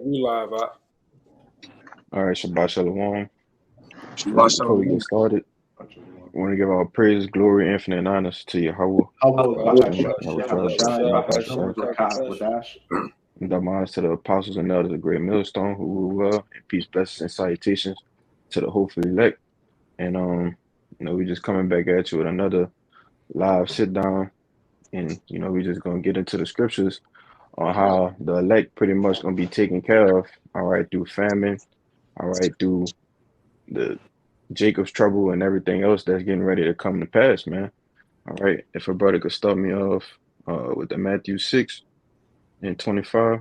We live out. All right, Shabbat Shalom. Shabbat Before we get shalom. started, I want to give our praise, glory, infinite honors to Yahweh, Hallelujah. and the honors to the apostles and elders of Great Millstone who rule well, and peace, blessings, and salutations to the hopefully elect. And we just coming back at you with another live sit down, and we just gonna get into the scriptures on how the elect pretty much gonna be taken care of, all right, through famine, all right, through the Jacob's trouble and everything else that's getting ready to come to pass, man. All right. If a brother could start me off with the Matthew 6 and 25.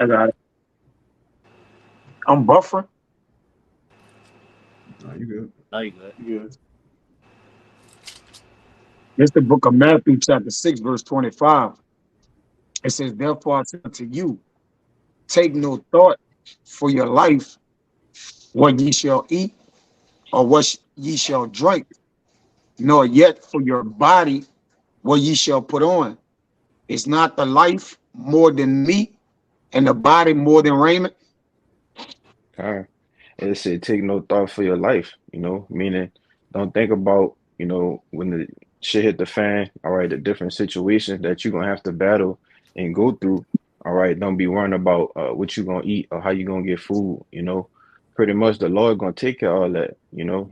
I got it. I'm buffering. No, you good. No, you good. You good. It's the book of Matthew, chapter 6, verse 25. It says, therefore I say unto you, take no thought for your life, what ye shall eat, or what ye shall drink, nor yet for your body, what ye shall put on. Is not the life more than meat, and the body more than raiment? All right. It said, take no thought for your life, meaning don't think about, when the shit hit the fan, all right, the different situations that you're going to have to battle and go through. All right. Don't be worrying about what you're going to eat or how you're going to get food, Pretty much the Lord going to take care of all that,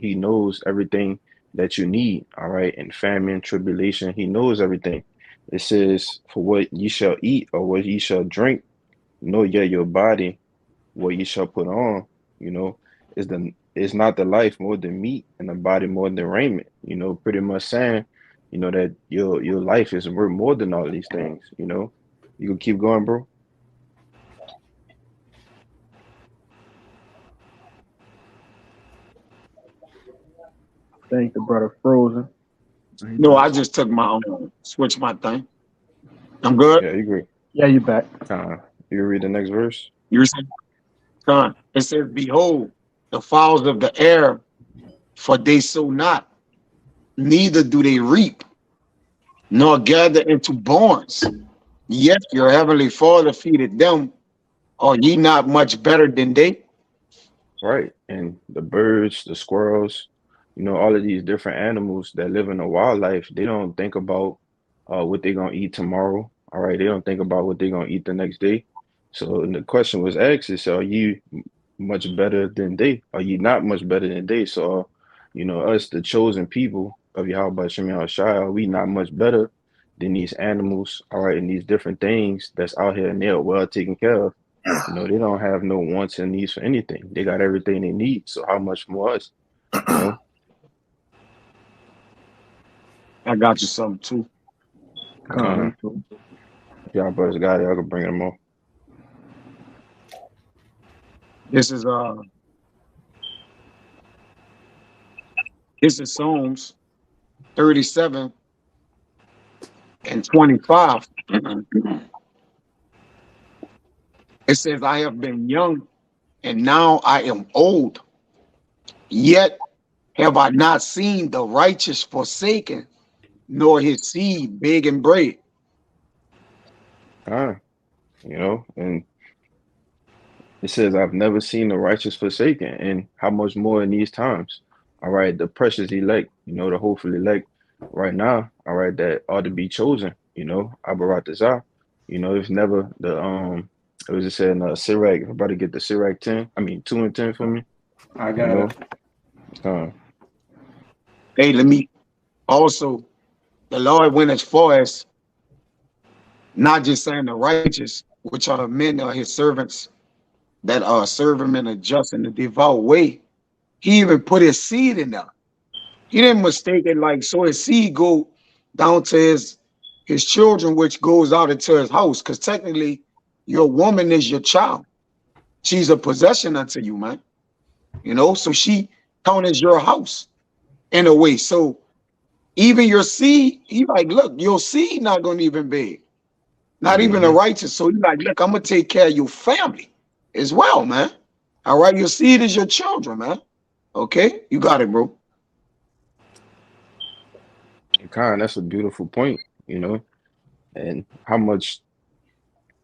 He knows everything that you need, all right, in famine, tribulation, He knows everything. It says, for what ye shall eat or what ye shall drink, know yet your body, what ye shall put on, you know, is not the life more than meat and the body more than raiment, pretty much saying, that your life is worth more than all these things, You can keep going, bro. I think the brother frozen. No, I just took my own, switch my thing. I'm good. Yeah, you agree. Yeah, you back. You read the next verse? You were saying, son, it says, behold, the fowls of the air, for they sow not, neither do they reap, nor gather into barns. Yet your heavenly Father feedeth them. Are ye not much better than they? Right. And the birds, the squirrels, all of these different animals that live in the wildlife, they don't think about what they're gonna eat tomorrow. All right. They don't think about what they're gonna eat the next day. So and the question was asked is, are you much better than they? Are you not much better than they? So, us, the chosen people of Yahweh Shem Shai, are we not much better than these animals, all right, and these different things that's out here and they're well taken care of? They don't have no wants and needs for anything. They got everything they need. So how much more us? I got you something too. Y'all brothers got it. I can bring them up. This is Psalms 37 and 25. It says, I have been young and now I am old, yet have I not seen the righteous forsaken, nor his seed begging bread. And it says, I've never seen the righteous forsaken. And how much more in these times? All right, the precious elect, the hopeful elect right now, all right, that ought to be chosen, Abaratazah. It's never it was just saying Sirach, if I'm about to get the Sirach 2 and 10 for me. I got it. Hey, let me also, the Lord went as far as not just saying the righteous, which are the men or his servants that serve him in a just and a devout way. He even put his seed in there. He didn't mistake it like, so his seed go down to his children, which goes out into his house. Because technically, your woman is your child. She's a possession unto you, man. So she count as your house in a way. So even your seed, he like, look, your seed not going to even beg. Not even the righteous. So he like, look, I'm going to take care of your family as well, man. All right, your seed is your children, man. Okay, you got it, bro. Kind, that's a beautiful point, you know, and how much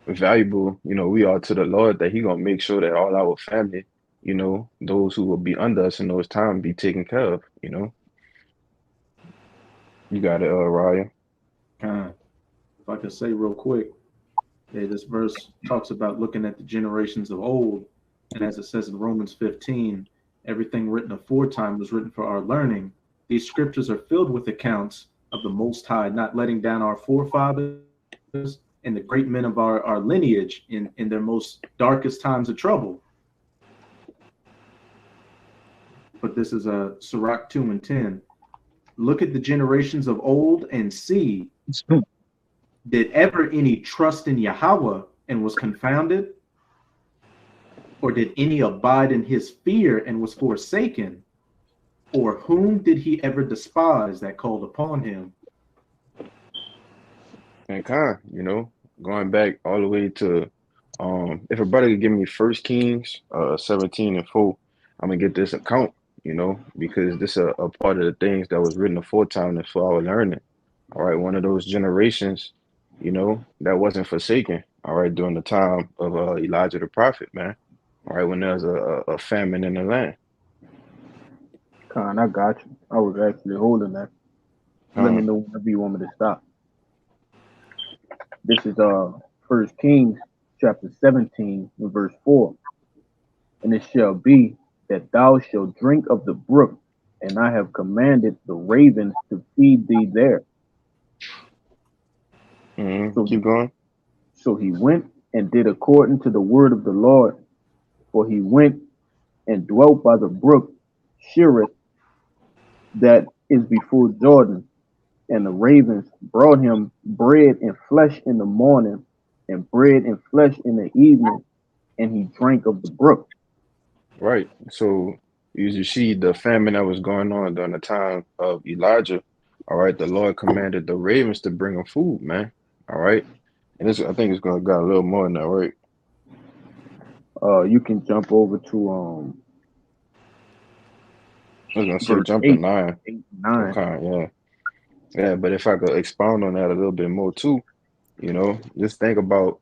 valuable, we are to the Lord that He gonna make sure that all our family, those who will be under us in those times be taken care of, You got it, Raya. Kind. If I could say real quick, this verse talks about looking at the generations of old, and as it says in Romans 15, everything written aforetime was written for our learning. These scriptures are filled with accounts of the Most High not letting down our forefathers and the great men of our lineage in their most darkest times of trouble. But this is a Sirach 2 and 10. Look at the generations of old and see, did ever any trust in Yahweh and was confounded? Or did any abide in his fear and was forsaken? Or whom did he ever despise that called upon him? And going back all the way to if a brother could give me First Kings 17 and 4, I'm gonna get this account, because this is a part of the things that was written aforetime and for our learning. All right, one of those generations, that wasn't forsaken, all right, during the time of Elijah the prophet, man. All right, when there was a famine in the land. Con, I got you. I was actually holding that. Let me Uh, know whenever you want me to stop. This is First Kings chapter 17 and verse 4. And it shall be that thou shalt drink of the brook, and I have commanded the ravens to feed thee there. So keep going. so he went and did according to the word of the Lord, for he went and dwelt by the brook Cherith that is before Jordan, and the ravens brought him bread and flesh in the morning, and bread and flesh in the evening, and he drank of the brook. Right. So you see the famine that was going on during the time of Elijah. All right, the Lord commanded the ravens to bring him food, man. All right. And this I think it's gonna got a little more than that, right? You can jump over to I was gonna say verse jump to 8, 9. 8 and 9. Okay, yeah. Yeah, but if I could expound on that a little bit more too, just think about,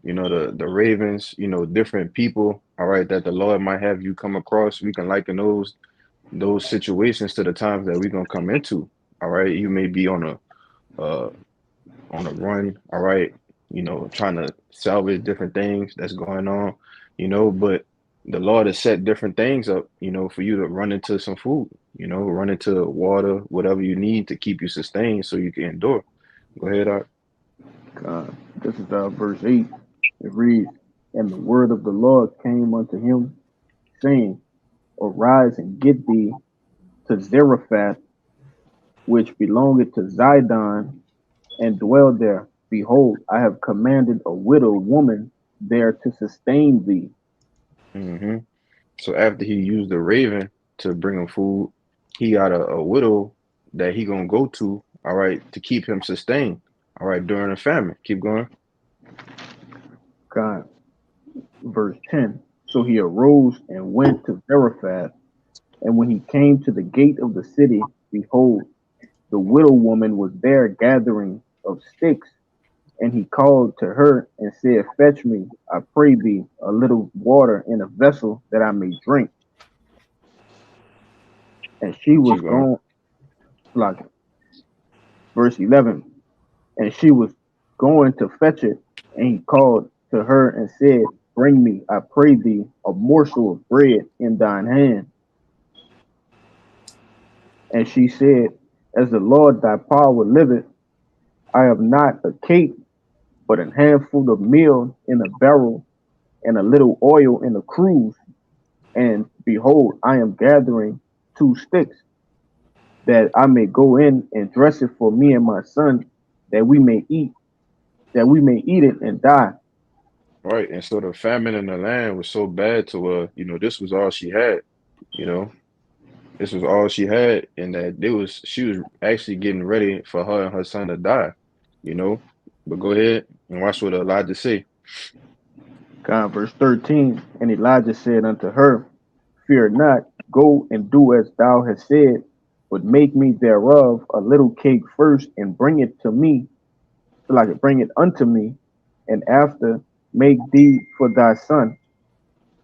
the ravens, different people, all right, that the Lord might have you come across. We can liken those situations to the times that we're gonna come into. All right. You may be uh on a run, all right, trying to salvage different things that's going on, but the Lord has set different things up, for you to run into some food, run into water, whatever you need to keep you sustained so you can endure. Go ahead, Art. This is verse 8. It reads, and the word of the Lord came unto him, saying, arise and get thee to Zarephath, which belongeth to Zidon, and dwell there. Behold, I have commanded a widow woman there to sustain thee. hmm So after he used the raven to bring him food, he got a widow that he gonna go to, all right, to keep him sustained, all right, during the famine. Keep going. God, verse 10. So he arose and went to Zarephath, and when he came to the gate of the city, behold, the widow woman was there gathering of sticks. And he called to her and said, fetch me, I pray thee, a little water in a vessel that I may drink. And she was Keep going. gone, like verse 11, and she was going to fetch it. And he called to her and said, bring me, I pray thee, a morsel of bread in thine hand. And she said, as the Lord thy power liveth, I have not a cake, but a handful of meal in a barrel, and a little oil in a cruse. And behold, I am gathering 2 sticks, that I may go in and dress it for me and my son, that we may eat, that we may eat it and die. Right. And so the famine in the land was so bad to her, this was all she had, you know, this was all she had, and that she was actually getting ready for her and her son to die, you know. But go ahead and watch what Elijah say. God, verse 13. And Elijah said unto her, fear not, go and do as thou hast said, but make me thereof a little cake first, and bring it to me, till I can bring it unto me, and after make thee for thy son.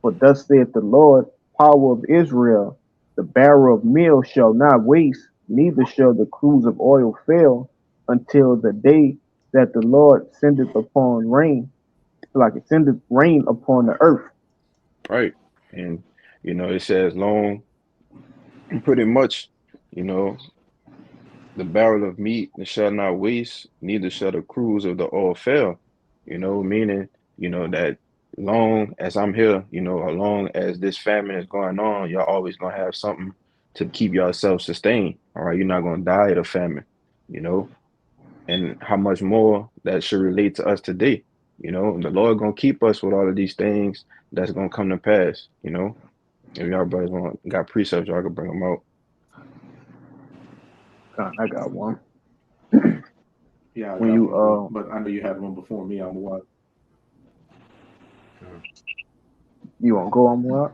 For thus saith the Lord, power of Israel, the barrel of meal shall not waste, neither shall the cruse of oil fail, until the day that the Lord sendeth upon rain, like it sendeth rain upon the earth. Right. And it says long, pretty much, you know, the barrel of meat shall not waste, neither shall the cruse of the oil fail. Meaning, that long as I'm here, as long as this famine is going on, y'all always gonna have something to keep yourself sustained. All right, you're not gonna die of the famine, you know, and how much more that should relate to us today. The Lord gonna keep us with all of these things that's gonna come to pass. If y'all brothers got precepts, y'all can bring them out. I got one. Yeah, I When got you one, but I know you had one before me. I'm what? you want to go on what?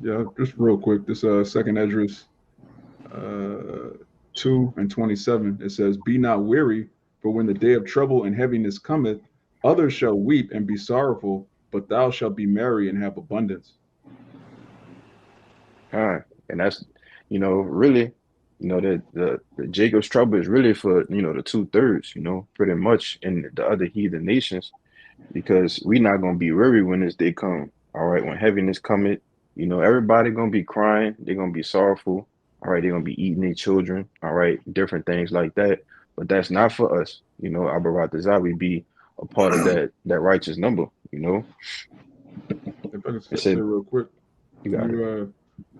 Yeah, just real quick. This second Esdras 2:27. It says, "Be not weary, for when the day of trouble and heaviness cometh, others shall weep and be sorrowful, but thou shalt be merry and have abundance." And that's, really, the Jacob's trouble is really for, the 2/3, pretty much in the other heathen nations, because we're not gonna be worried when this day come. All right, when heaviness cometh, everybody gonna be crying, they're gonna be sorrowful, all right, they're gonna be eating their children, all right, different things like that. But that's not for us, Abarat we be a part of that righteous number. If I can It say said, real quick, you when got it.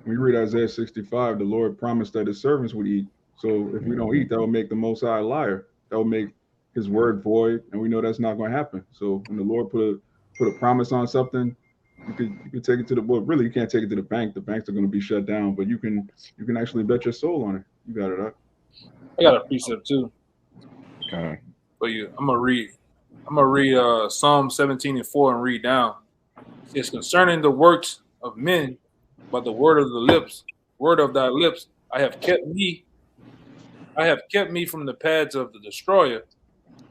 when you read Isaiah 65, the Lord promised that his servants would eat. So if we don't eat, that will make the Most High a liar. That will make his word void, and we know that's not going to happen. So when the Lord put a promise on something, you can take it to the well. Really, you can't take it to the bank. The banks are going to be shut down, but you can actually bet your soul on it. You got it up. I got a precept too Okay. for you. I'm gonna read Psalm 17:4 and read down. It says, concerning the works of men, by the word of thy lips, I have kept me from the paths of the destroyer.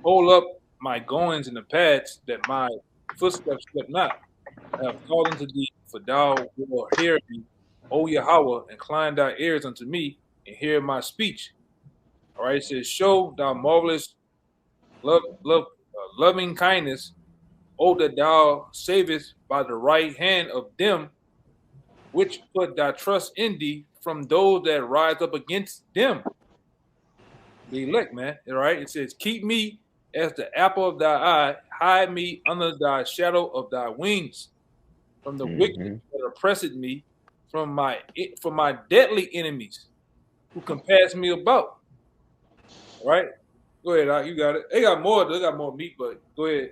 Hold up my goings in the paths, that my footsteps slip not. I have called unto thee, for thou wilt hear me, O Yahweh, incline thy ears unto me, and hear my speech. All right, it says, show thy marvelous loving kindness, O that thou savest by the right hand of them which put thy trust in thee, from those that rise up against them. The elect, man. All right. It says, keep me as the apple of thy eye, hide me under thy shadow of thy wings, from the wicked Mm-hmm. that oppressed me, from my deadly enemies who compass me about. All right. Go ahead, Doc, you got it. They got more meat, but go ahead.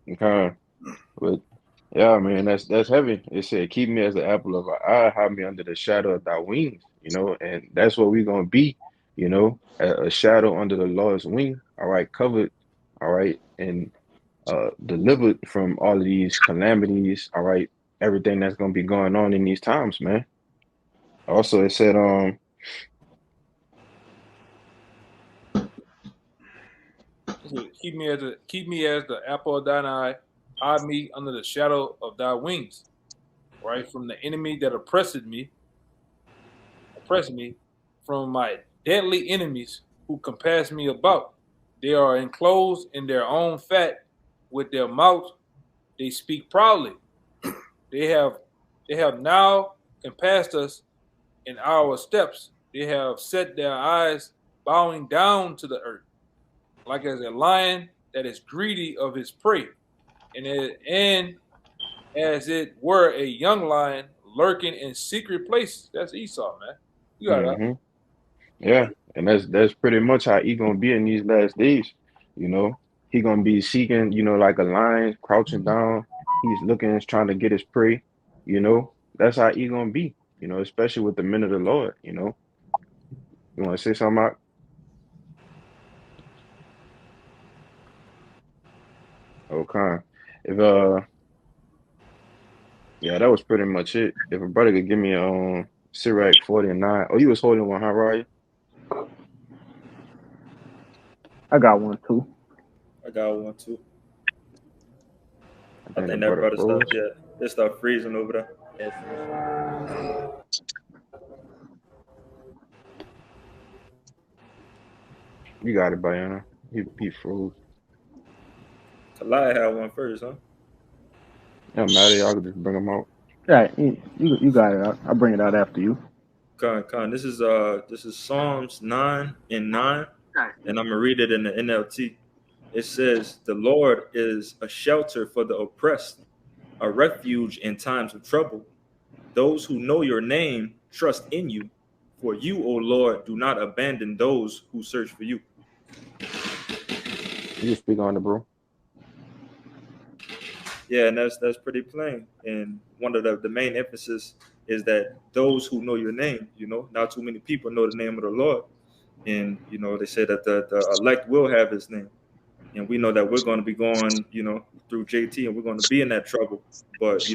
Okay. But yeah, man, that's heavy. It said, keep me as the apple of our eye, hide me under the shadow of thy wings, and that's what we're gonna be, a shadow under the Lord's wing, all right, covered, all right, and delivered from all of these calamities, all right, everything that's gonna be going on in these times, man. Also, it said, Keep me as the apple of thine eye, hide me under the shadow of thy wings, right? From the enemy that oppress me, from my deadly enemies who compass me about. They are enclosed in their own fat, with their mouth they speak proudly. They have now compassed us in our steps. They have set their eyes bowing down to the earth, like as a lion that is greedy of his prey, and as it were a young lion lurking in secret places. That's Esau, man. You got that. mm-hmm. Yeah, and that's pretty much how he gonna be in these last days. You know, he gonna be seeking, like a lion, crouching down. He's looking, trying to get his prey. That's how he gonna be. Especially with the men of the Lord. You want to say something, Mark? Okay. If yeah, that was pretty much it. If a brother could give me Sirach 49. Oh, you was holding one, huh, Ryan? I got one too. I got one too. I I think the think that brother brother stuff, froze. yeah, they start freezing over there. You got it, Bayana. He froze. Kalai had one first, huh? No matter, y'all could just bring him out. Yeah, you got it. I'll bring it out after you. Con. This is Psalms 9:9, and I'm gonna read it in the NLT. It says, "The Lord is a shelter for the oppressed, a refuge in times of trouble. Those who know your name trust in you. For you, O Lord, do not abandon those who search for you." You just speak on it, bro. Yeah, and that's pretty plain. And one of the main emphasis is that those who know your name, not too many people know the name of the Lord. And, they say that the elect will have his name. And we know that we're going to be going, through JT, and we're going to be in that trouble. But,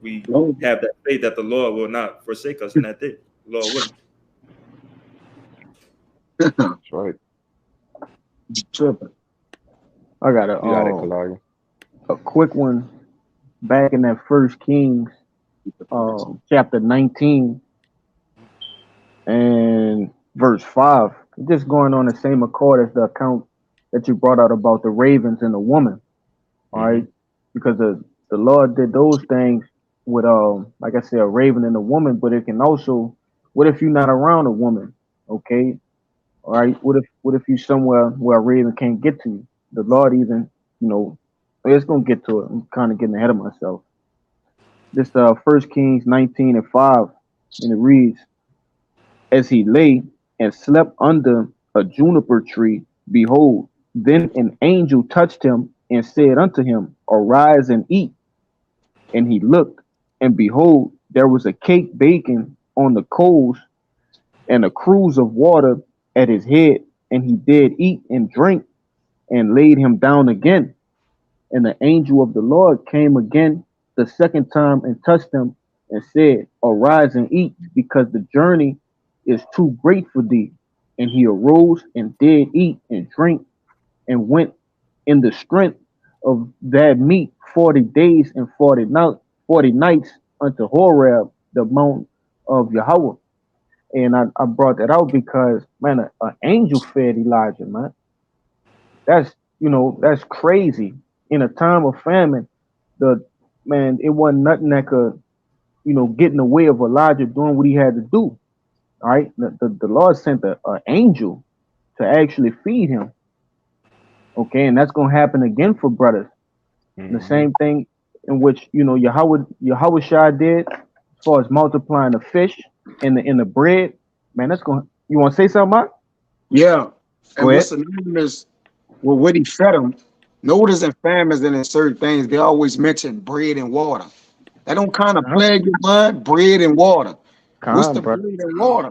we have that faith that the Lord will not forsake us in that day. Lord willing. That's right. Tripping. I got You got it, Kalaya. a quick one back in that First Kings, chapter 19 and verse 5. Just going on the same accord as the account that you brought out about the ravens and the woman. All right, because the Lord did those things with like I said, a raven and a woman, but it can also, what if you're not around a woman? Okay, all right, what if you somewhere where a raven can't get to you? The Lord even, it's gonna get to it. I'm kind of getting ahead of myself. This First Kings 19 and 5, and it reads, "As he lay and slept under a juniper tree, behold, then an angel touched him and said unto him, Arise and eat. And he looked, and behold, there was a cake baking on the coals, and a cruse of water at his head. And he did eat and drink, and laid him down again. And the angel of the Lord came again the second time and touched him and said, Arise and eat, because the journey is too great for thee. And he arose and did eat and drink, and went in the strength of that meat 40 days and 40 nights unto Horeb, the mount of Yahweh." And I brought that out because, man, an angel fed Elijah, man. That's crazy. In a time of famine, it wasn't nothing that could, get in the way of Elijah doing what he had to do. All right, the Lord sent an angel to actually feed him. Okay, and that's gonna happen again for brothers. The same thing in which Yahweh Shai did as far as multiplying the fish and the bread. Man, that's going. You want to say something, Mark? Yeah. And Go ahead. what's synonymous with what he fed them? Notice in famines and in certain things, they always mention bread and water. That don't kind of plague your mind, bread and water. What's the Brother. bread and water?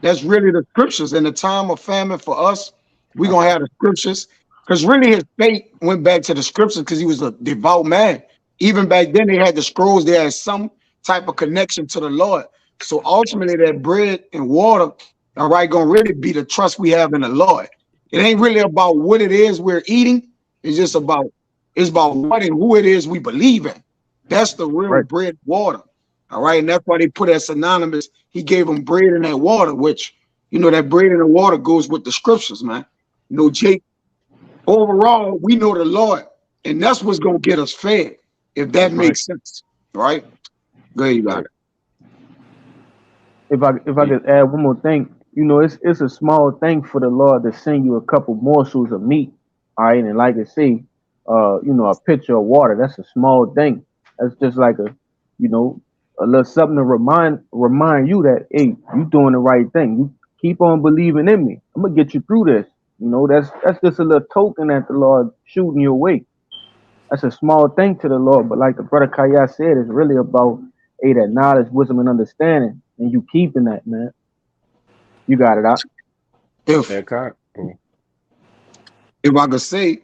That's really the scriptures. In the time of famine for us, we're going to have the scriptures. Because really his faith went back to the scriptures because he was a devout man. Even back then, they had the scrolls. They had some type of connection to the Lord. So ultimately, that bread and water, all right, going to really be the trust we have in the Lord. It ain't really about what it is we're eating. It's about what and who it is we believe in. That's the real bread and water. All right. And that's why they put as synonymous. He gave them bread and that water, which, that bread and the water goes with the scriptures, man. Jake, overall, we know the Lord, and that's what's going to get us fed, if that makes sense. Right? Go ahead, you got it. If I could add one more thing, it's a small thing for the Lord to send you a couple morsels of meat. All right, and like I say, a pitcher of water. That's a small thing. That's just like a little something to remind you that, hey, you doing the right thing. You keep on believing in me. I'm gonna get you through this. That's just a little token that the Lord shooting you away. That's a small thing to the Lord, but like the brother Kaya said, it's really about that knowledge, wisdom, and understanding, and you keeping that, man. You got it out. If I could say,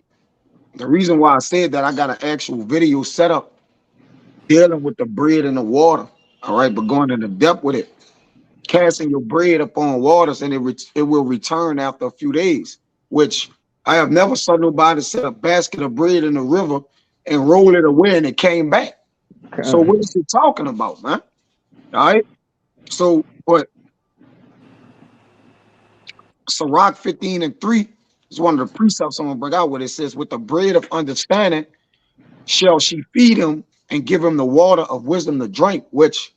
the reason why I said that, I got an actual video set up dealing with the bread and the water. All right, but going into depth with it. casting your bread upon waters, and it will return after a few days. Which I have never saw nobody set a basket of bread in the river and roll it away and it came back. So what is he talking about, man? All right. So what? Sirach 15:3 is one of the precepts I'm gonna bring out, where it says, "With the bread of understanding shall she feed him and give him the water of wisdom to drink." Which,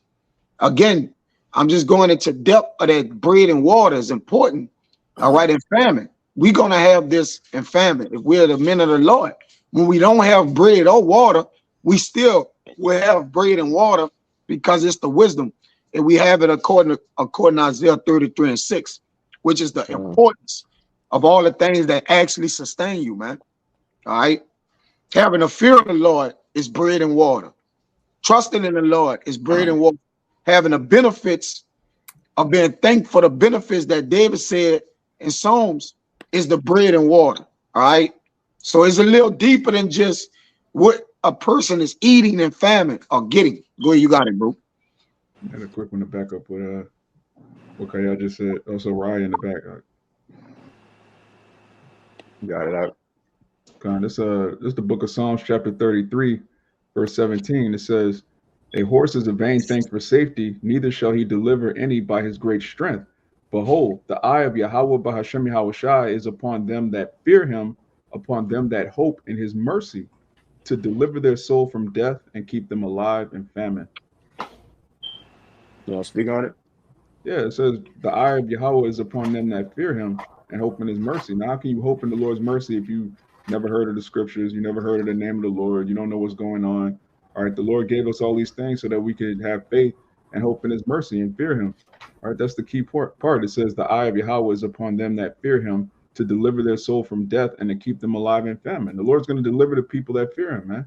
again, I'm just going into depth of that bread and water is important. All right, in famine, we're gonna have this in famine if we're the men of the Lord. When we don't have bread or water, we still will have bread and water because it's the wisdom, and we have it according to Isaiah 33:6, which is the importance of all the things that actually sustain you, man. All right, having a fear of the Lord is bread and water. Trusting in the Lord is bread and water. Having the benefits of being thankful for the benefits that David said in Psalms is the bread and water. All right. So it's a little deeper than just what a person is eating in famine or getting. Go ahead, you got it, bro. And a quick one to back up with what Kyle just said. Also, Ryan in the back. Got it out. This is the book of Psalms, chapter 33, verse 17. It says, "A horse is a vain thing for safety, neither shall he deliver any by his great strength. Behold, the eye of Yahweh Bahashem Yahushai is upon them that fear him, upon them that hope in his mercy, to deliver their soul from death and keep them alive in famine." You want to speak on it? Yeah, it says the eye of Yahweh is upon them that fear him and hope in his mercy. Now, how can you hope in the Lord's mercy if you never heard of the scriptures, you never heard of the name of the Lord, you don't know what's going on? All right, the Lord gave us all these things so that we could have faith and hope in his mercy and fear him. All right, that's the key part. It says the eye of Yahweh is upon them that fear him, to deliver their soul from death and to keep them alive in famine. The Lord's going to deliver the people that fear him, man,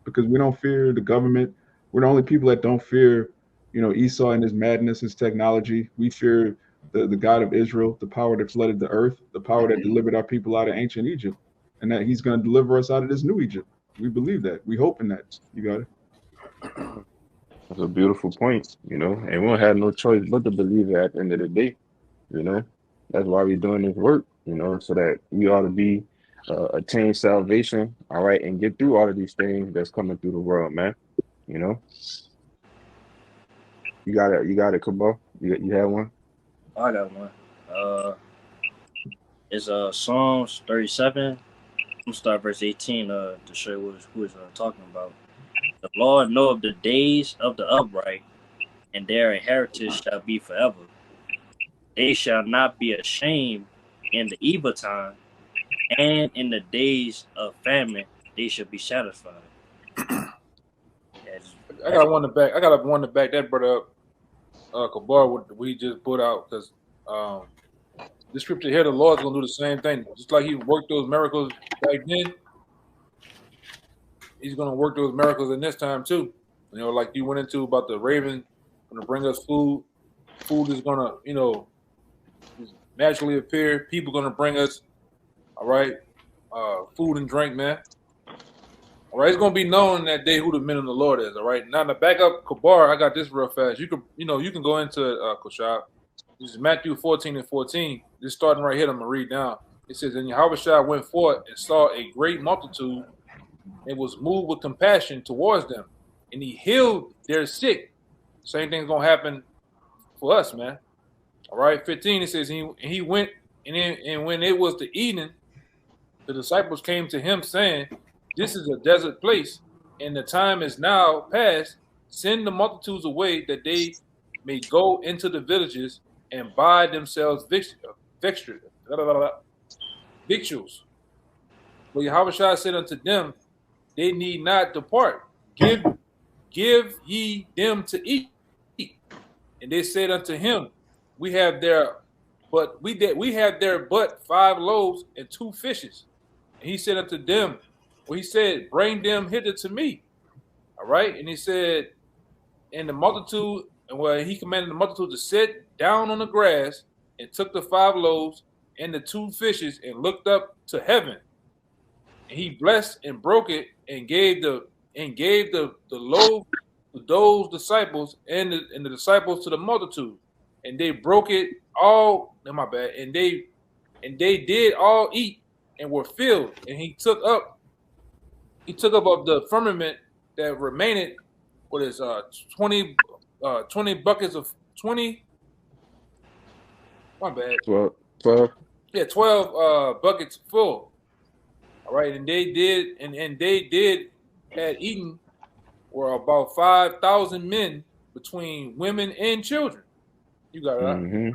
because we don't fear the government. We're the only people that don't fear, Esau and his madness, his technology. We fear the God of Israel, the power that flooded the earth, the power that delivered our people out of ancient Egypt, and that he's going to deliver us out of this new Egypt. We believe that. We hope in that. You got it. That's a beautiful point, and we don't have no choice but to believe it at the end of the day. That's why we're doing this work, so that we ought to be attain salvation, all right, and get through all of these things that's coming through the world, man. You got it, Cabal. You have one? I got one. It's Psalms 37. I'm gonna start verse 18 to show you who is talking about. "The Lord knoweth the days of the upright, and their inheritance shall be forever. They shall not be ashamed in the evil time, and in the days of famine they shall be satisfied." I got one to back that brother up. Kabar, what we just put out, because the scripture here, the Lord's gonna do the same thing. Just like he worked those miracles back then, he's gonna work those miracles in this time too. Like you went into about the raven gonna bring us food. Food is gonna, naturally appear. People gonna bring us, all right, food and drink, man. All right, it's gonna be known in that day who the men of the Lord is. All right. Now to back up Kabar, I got this real fast. You can go into Koshab. This is Matthew 14:14. This starting right here. I'm gonna read down. It says, "And Yahushua went forth and saw a great multitude, and was moved with compassion towards them, and he healed their sick." Same thing's gonna happen for us, man. All right. 15. It says, he went, and when it was the evening, the disciples came to him, saying, "This is a desert place, and the time is now past. Send the multitudes away, that they may go into the villages and buy themselves victuals." But Yahushua said unto them, "They need not depart. Give ye them to eat." And they said unto him, We have there but 5 loaves and 2 fishes. And he said unto them, "Bring them hither to me." All right. And he said, and he commanded the multitude to sit down on the grass, and took the 5 loaves and the 2 fishes, and looked up to heaven. And he blessed and broke it, and gave the loaf to those disciples, and the disciples to the multitude. and they broke it all. No, my bad. And they did all eat and were filled. And he took up of the firmament that remained. What is 20 buckets of 20? My bad. 12. Yeah, 12 buckets full. All right, and they did, and they did had eaten were about 5,000 men between women and children. You got it. Hmm.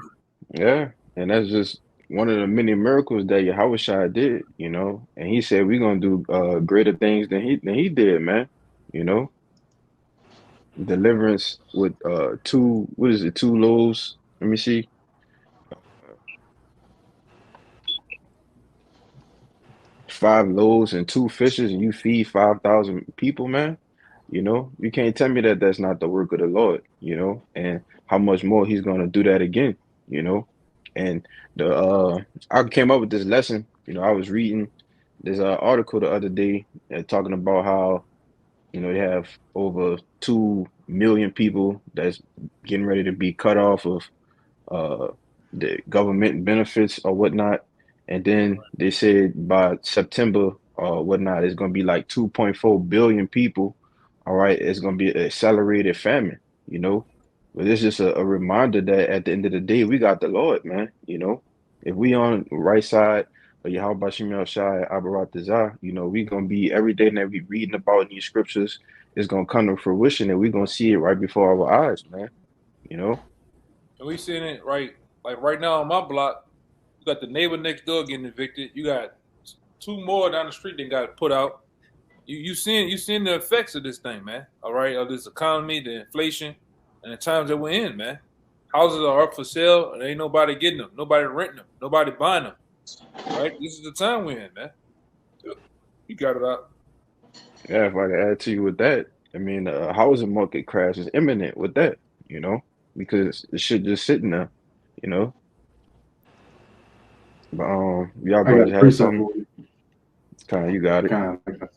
Yeah, and that's just one of the many miracles that Yahushua did, you know. And he said we're gonna do greater things than he did, man. You know, deliverance with two, what is it, 2 loaves? Let me see. 5 loaves and 2 fishes, and you feed 5,000 people, man. You know, you can't tell me that that's not the work of the Lord, you know, and how much more he's going to do that again, you know. And I came up with this lesson, you know, I was reading this article the other day and talking about how, you know, they have over 2 million people that's getting ready to be cut off of uh, the government benefits or whatnot. And then they said by September or whatnot, it's going to be like 2.4 billion people. All right, it's going to be an accelerated famine, you know. But it's just a reminder that at the end of the day, we got the Lord, man. You know, if we on the right side of Yahweh Shemel Shai Abaratazah, you know, we going to be everything that we reading about in these scriptures is going to come to fruition, and we're going to see it right before our eyes, man. You know. And we seeing it right now on my block. You got the neighbor next door getting evicted. You got 2 more down the street that got put out. You seeing the effects of this thing, man. All right, of this economy, the inflation, and the times that we're in, man. Houses are up for sale, and ain't nobody getting them, nobody renting them, nobody buying them. All right, this is the time we're in, man. You got it out. Yeah, if I could add to you with that, I mean, the housing market crash is imminent with that, you know, because the shit just sitting there, you know. But y'all I got brothers a had precept something? for you. Kind of, you got it. Kind of.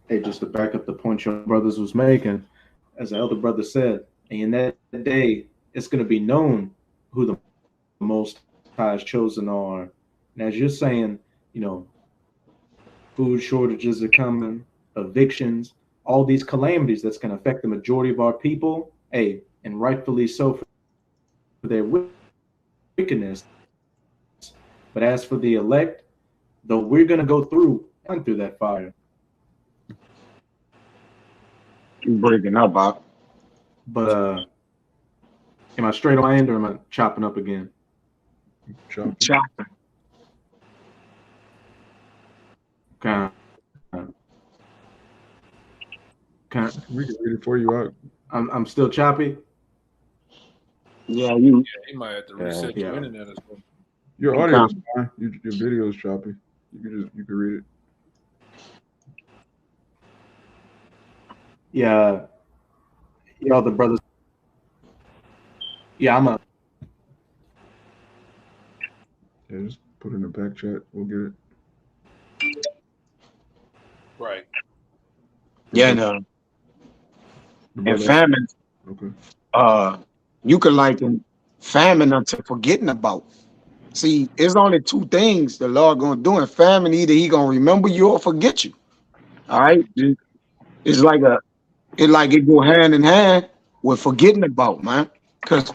Hey, just to back up the point your brothers was making, as the elder brother said, and in that day, it's going to be known who the Most High's chosen are. And as you're saying, you know, food shortages are coming, evictions, all these calamities that's going to affect the majority of our people. Hey, and rightfully so for their wickedness. But as for the elect, though we're going to go through that fire. You breaking up, Bob. But am I straight on my end or am I chopping up again? Chopping. Kind of. We can read it for you out. I'm still choppy. Yeah, You might have to reset Yeah. your internet as well. Your audio is fine. Your video is choppy. You can read it. Yeah. You know, the brothers. Yeah, Yeah, just put it in the back chat. We'll get it. Right. yeah, no. And famine, Okay. you can liken famine unto forgetting about. See, it's only 2 things the Lord gonna do in famine. Either he gonna remember you or forget you. All right. It's like it go hand in hand with forgetting about, man. Because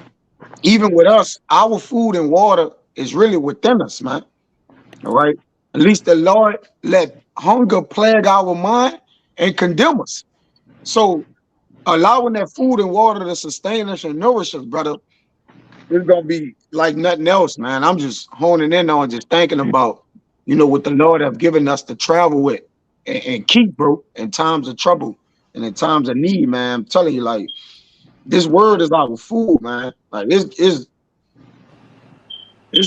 even with us, our food and water is really within us, man. All right. At least the Lord let hunger plague our mind and condemn us. So allowing that food and water to sustain us and nourish us, brother, it's gonna be like nothing else, man. I'm just honing in on just thinking about, you know, what the Lord have given us to travel with and keep, bro, in times of trouble and in times of need, man. I'm telling you, like, this word is our food, man. Like, it's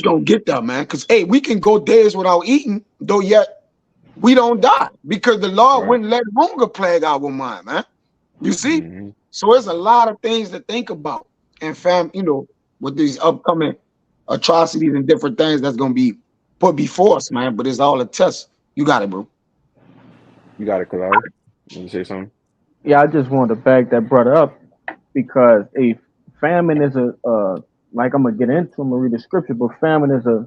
gonna get there, man. Because hey, we can go days without eating, though yet we don't die because the Lord wouldn't let hunger plague our mind, man. You see? Mm-hmm. So there's a lot of things to think about. And you know, with these upcoming atrocities and different things that's gonna be put before us, man. But it's all a test. You got it, bro. You got it, Kalari. You want to say something? Yeah, I just wanted to back that brother up because a famine is a like I'm gonna get into, I'm gonna read the scripture, but famine is a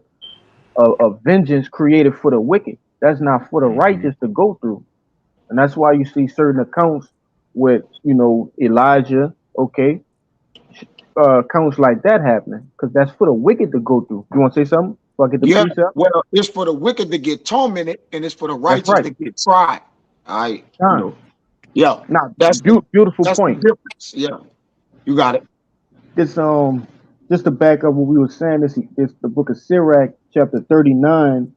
vengeance created for the wicked. That's not for the righteous to go through. And that's why you see certain accounts with, Elijah, okay, accounts like that happening, because that's for the wicked to go through. You want to say something before I get the Yeah, precept? well, it's for the wicked to get tormented, and it's for the That's righteous right. to get tried. All right, Time. yeah, Now, that's the beautiful that's the point. difference. Yeah, you got it. This just to back up what we were saying, this the book of Sirach, chapter 39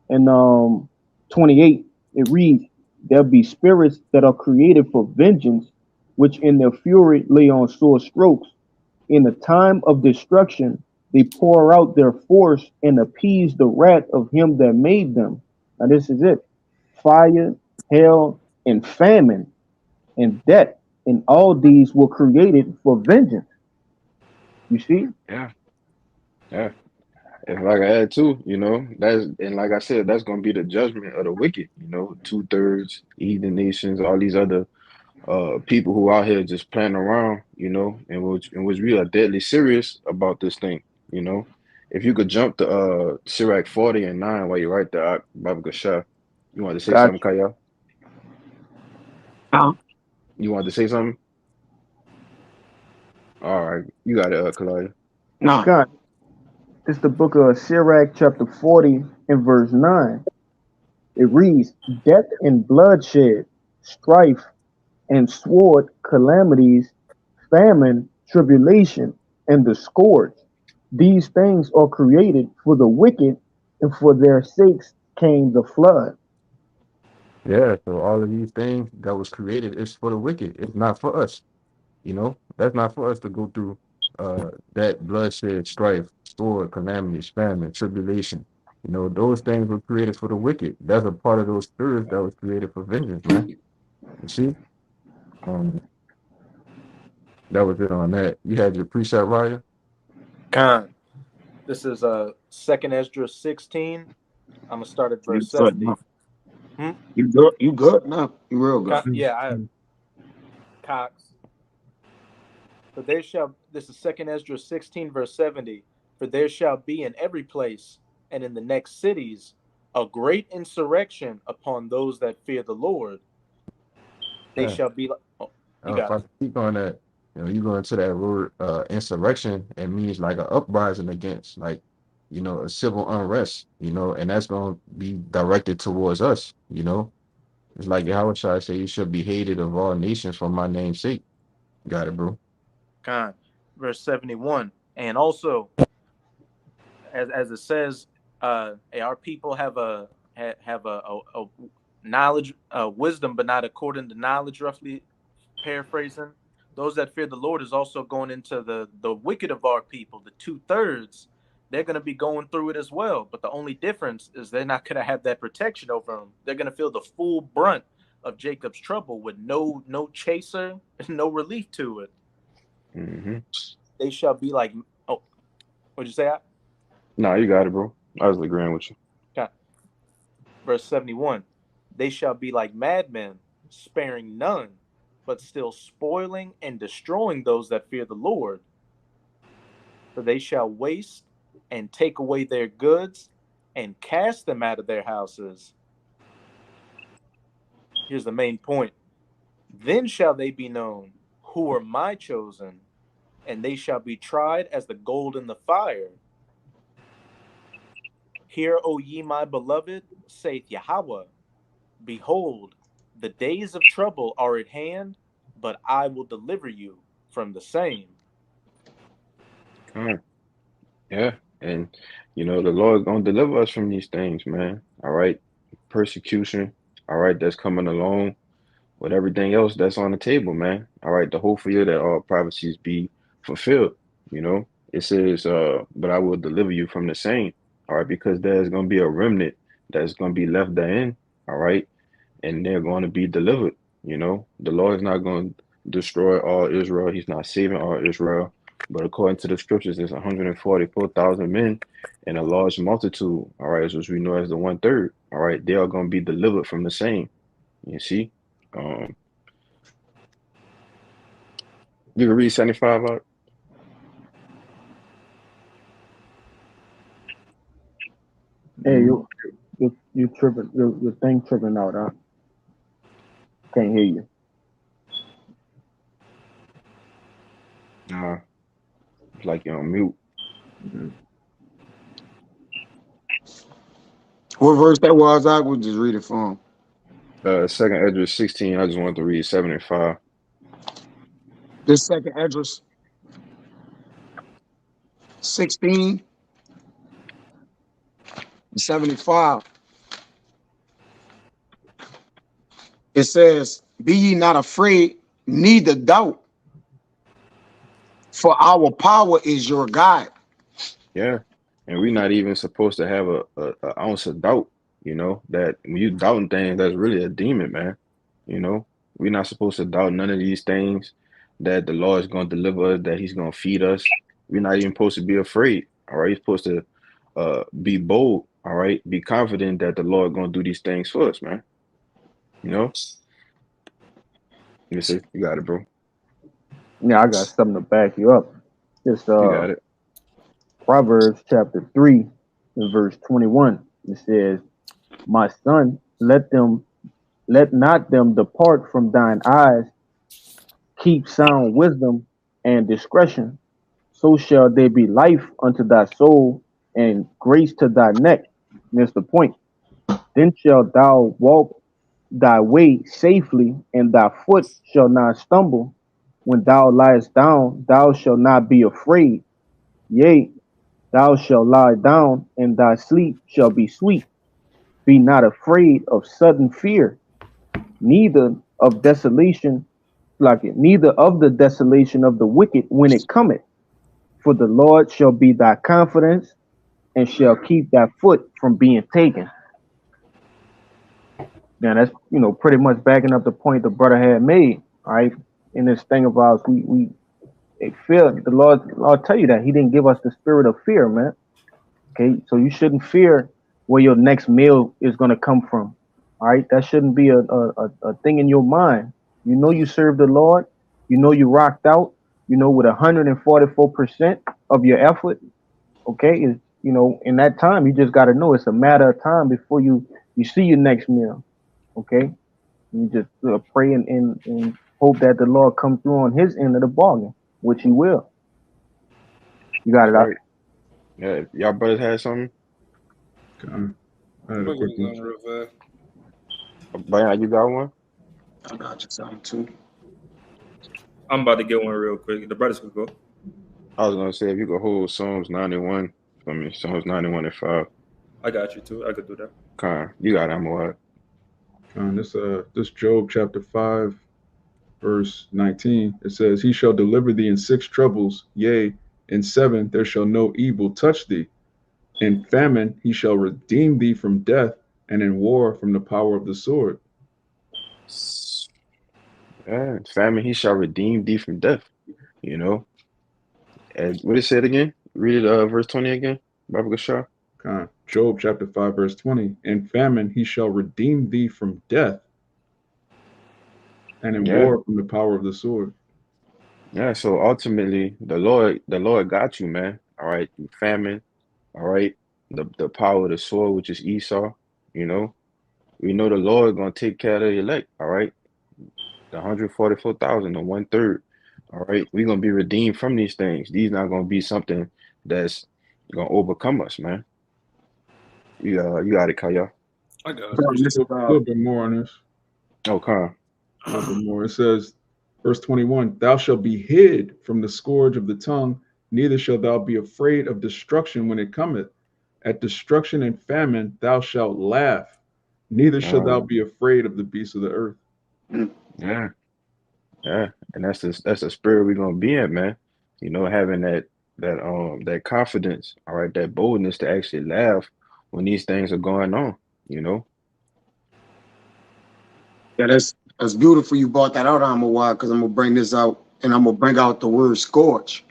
and 28. It reads, "There be spirits that are created for vengeance, which in their fury lay on sore strokes. In the time of destruction, they pour out their force and appease the wrath of him that made them." Now this is it. Fire, hell, and famine and death, and all these were created for vengeance. You see? Yeah, yeah. And like I add too, like I said, that's gonna be the judgment of the wicked. 2/3 heathen nations, all these other people who out here just playing around. And which we are deadly serious about this thing. You know, if you could jump to Sirach 40:9 while you're right there, Baba Gashaf. You want to say Got something, Kaya? You want to say something? All right, you got it, Kalaya. you. No, God, it's the book of Sirach, chapter 40, and verse 9. It reads, "Death and bloodshed, strife and sword, calamities, famine, tribulation, and the scourge. These things are created for the wicked, and for their sakes came the flood." Yeah, so all of these things that was created is for the wicked. It's not for us. That's not for us to go through that bloodshed, strife, sword, calamities, famine, tribulation. Those things were created for the wicked. That's a part of those spirits that was created for vengeance, man. You see? Um, that was it on that. You had your precept, Raya? Khan. This is Second Ezra 16. I'm gonna start at you verse good 70. now. You good? You good now? You real good. Yeah, I have Cox. For there shall this is Second Ezra 16, verse 70. For there shall be in every place and in the next cities a great insurrection upon those that fear the Lord. They Yeah. shall be like you If got I it. speak on that, you go into that word insurrection, it means like an uprising against, like, a civil unrest, and that's going to be directed towards us. It's like Yahweh Shai say, "You should be hated of all nations for my name's sake." Got it, bro. Khan. Verse 71. And also, as it says, our people have a knowledge, wisdom, but not according to knowledge, roughly paraphrasing. Those that fear the Lord is also going into the wicked of our people, the 2/3. They're going to be going through it as well. But the only difference is they're not going to have that protection over them. They're going to feel the full brunt of Jacob's trouble with no chaser, no relief to it. Mm-hmm. They shall be like, oh, what'd you say? No, you got it, bro. I was agreeing with you. Okay. Verse 71. They shall be like madmen, sparing none, but still spoiling and destroying those that fear the Lord. For they shall waste and take away their goods and cast them out of their houses. Here's the main point. Then shall they be known who are my chosen, and they shall be tried as the gold in the fire. Hear, O ye my beloved, saith Yahweh, behold, the days of trouble are at hand, but I will deliver you from the same. All right. Yeah, and the Lord gonna deliver us from these things, man. All right, persecution. All right, that's coming along with everything else that's on the table, man. All right, the hope for you that all prophecies be fulfilled. It says, but I will deliver you from the same. All right, because there's gonna be a remnant that's gonna be left therein. All right, and they're going to be delivered. The Lord is not going to destroy all Israel. He's not saving all Israel. But according to the scriptures, there's 144,000 men and a large multitude, all right, which we know as the 1/3. All right, they are going to be delivered from the same. You see? Um, you can read 75 out. Hey, you tripping? Your thing tripping out, huh? Can't hear you. It's like you're on mute. What verse that was? I would just read it for him. Second Esdras 16. I just wanted to read 7 and 5. This second address 16 and 75. It says, "Be ye not afraid, neither doubt, for our power is your God." Yeah, and we're not even supposed to have a ounce of doubt. You know that when you doubting things, that's really a demon, man. You know, we're not supposed to doubt none of these things that the Lord is going to deliver us, that He's going to feed us. We're not even supposed to be afraid. All right, you're supposed to be bold. All right, be confident that the Lord going to do these things for us, man. You know. Let me see. You got it, bro. Yeah, I got something to back you up. It's You got it. Proverbs chapter 3 and verse 21. It says, "My son, let not them depart from thine eyes. Keep sound wisdom and discretion. So shall there be life unto thy soul and grace to thy neck." And that's the point. "Then shalt thou walk thy way safely, and thy foot shall not stumble. When thou liest down, thou shalt not be afraid. Yea, thou shalt lie down, and thy sleep shall be sweet. Be not afraid of sudden fear, neither of desolation, neither of the desolation of the wicked when it cometh. For the Lord shall be thy confidence, and shall keep thy foot from being taken." Now that's pretty much backing up the point the brother had made, right? In this thing of ours, we fear the Lord tell you that He didn't give us the spirit of fear, man. Okay, so you shouldn't fear where your next meal is gonna come from. All right, that shouldn't be a thing in your mind. You know you serve the Lord. You know you rocked out. You know with 144% of your effort. Okay, is in that time you just got to know it's a matter of time before you see your next meal. Okay, you just pray and hope that the Lord comes through on His end of the bargain, which He will. You got That's it out. right. Yeah, y'all brothers had something. I had a Look at quick this one. on real fast. Brian, you got one? I got you something too. I'm about to get one real quick. The brothers could go. I was gonna say if you could hold Psalms 91 for me, Psalms 91 and 5. I got you too. I could do that. You got it, Amawad. This Job chapter 5, verse 19. It says, "He shall deliver thee in 6 troubles, yea, in 7 there shall no evil touch thee. In famine he shall redeem thee from death, and in war from the power of the sword." Yeah, famine, he shall redeem thee from death. You know, and what it said again? Read it, verse 20 again. Baba Gashar. Job chapter 5, verse 20. "In famine he shall redeem thee from death, and in Yeah, war from the power of the sword." yeah. So ultimately, the Lord got you, man. All right, famine. All right, the power of the sword, which is Esau. You know, we know the Lord gonna take care of the elect. All right, the 144,000, the 1/3. All right, we're gonna be redeemed from these things. These not gonna be something that's gonna overcome us, man. You got it, Kaya. I got it. This A little bit more on this. Oh, Khan. A little bit more. It says, verse 21, "Thou shalt be hid from the scourge of the tongue, neither shalt thou be afraid of destruction when it cometh. At destruction and famine thou shalt laugh, neither shalt thou be afraid of the beasts of the earth." Yeah, yeah, and that's the spirit we're gonna be in, man. You know, having that confidence, all right, that boldness to actually laugh when these things are going on. You know. Yeah, that's beautiful. You brought that out, Amawad, because I'm gonna bring this out, and I'm gonna bring out the word scorch.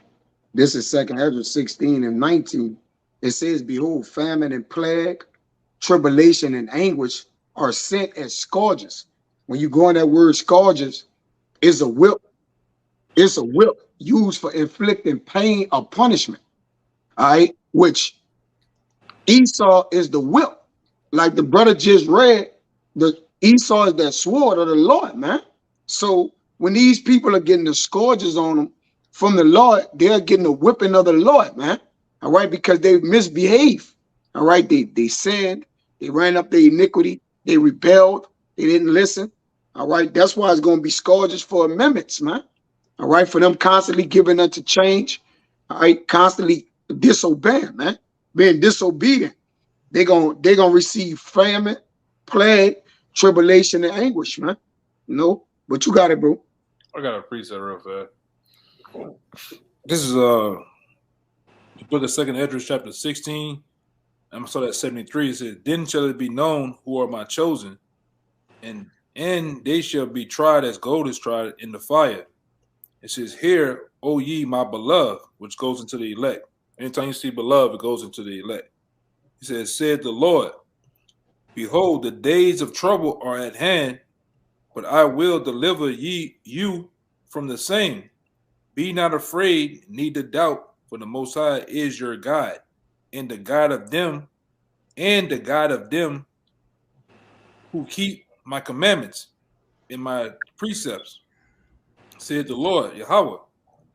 This is second Ezra 16 and 19. It says, "Behold, famine and plague, tribulation and anguish are sent as scourges." When you go on that word scourges, it's a whip. It's a whip used for inflicting pain or punishment. All right, which Esau is the whip. Like the brother just read, the Esau is that sword of the Lord, man. So when these people are getting the scourges on them from the Lord, they're getting the whipping of the Lord, man. All right, because they misbehaved. All right, they sinned, they ran up their iniquity, they rebelled, they didn't listen. All right, that's why it's going to be scourges for amendments, man. All right, for them constantly giving unto change. All right, constantly disobeying, man, being disobedient. They're gonna receive famine, plague, tribulation, and anguish, man. You know, but you got it, bro. I got a preset real fast. This is the book of 2nd Esdras, chapter 16. I'm gonna start at 73. It says, "Then shall it be known who are my chosen, and they shall be tried as gold is tried in the fire." It says, "Hear, O ye my beloved," which goes into the elect. Anytime you see beloved, it goes into the elect. He says, "Said the Lord, behold, the days of trouble are at hand, but I will deliver you from the same. Be not afraid, neither doubt, for the Most High is your God, and the God of them who keep my commandments and my precepts. Said the Lord, Yahweh,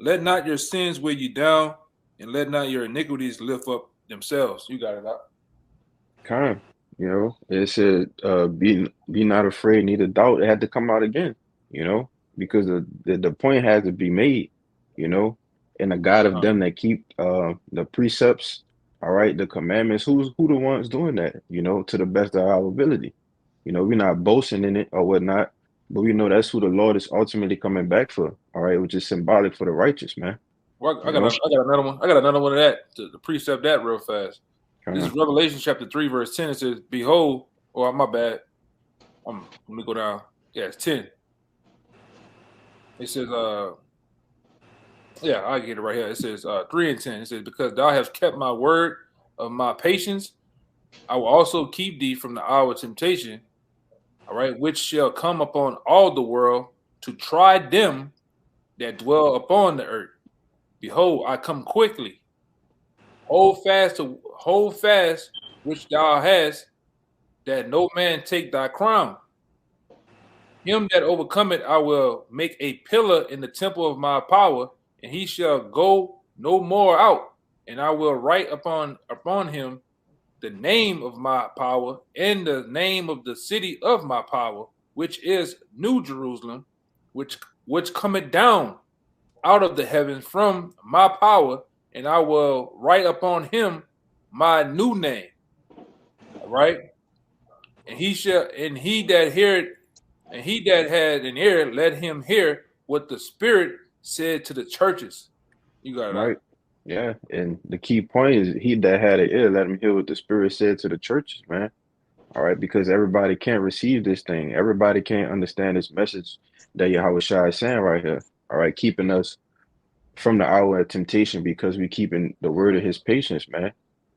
let not your sins weigh you down, and let not your iniquities lift up themselves." You got it out. Kind, you know, it said, be not afraid, neither doubt. It had to come out again, you know, because the point has to be made, you know, and the God of them that keep the precepts, all right, the commandments. Who the ones doing that, you know, to the best of our ability. You know, we're not boasting in it or whatnot, but we know that's who the Lord is ultimately coming back for, all right, which is symbolic for the righteous, man. Well, I got another one. I got another one of that to precept that real fast. This is Revelation chapter 3, verse 10. It says, "Behold," oh, my bad. Let me go down. Yeah, it's 10. It says, yeah, I get it right here. It says 3 and 10. It says, "Because thou hast kept my word of my patience, I will also keep thee from the hour of temptation, all right, which shall come upon all the world to try them that dwell upon the earth. Behold, I come quickly. Hold fast which thou hast, that no man take thy crown. Him that overcometh I will make a pillar in the temple of my power, and he shall go no more out. And I will write upon him the name of my power and the name of the city of my power, which is New Jerusalem, which cometh down out of the heavens from my power, and I will write upon him my new name." All right. And he that had an ear, let him hear what the Spirit said to the churches. You got it Right. right. Yeah. And the key point is he that had an ear, let him hear what the Spirit said to the churches, man. All right. Because everybody can't receive this thing. Everybody can't understand this message that Yahweh Shai is saying right here. All right. Keeping us from the hour of temptation because we keeping the word of his patience, man.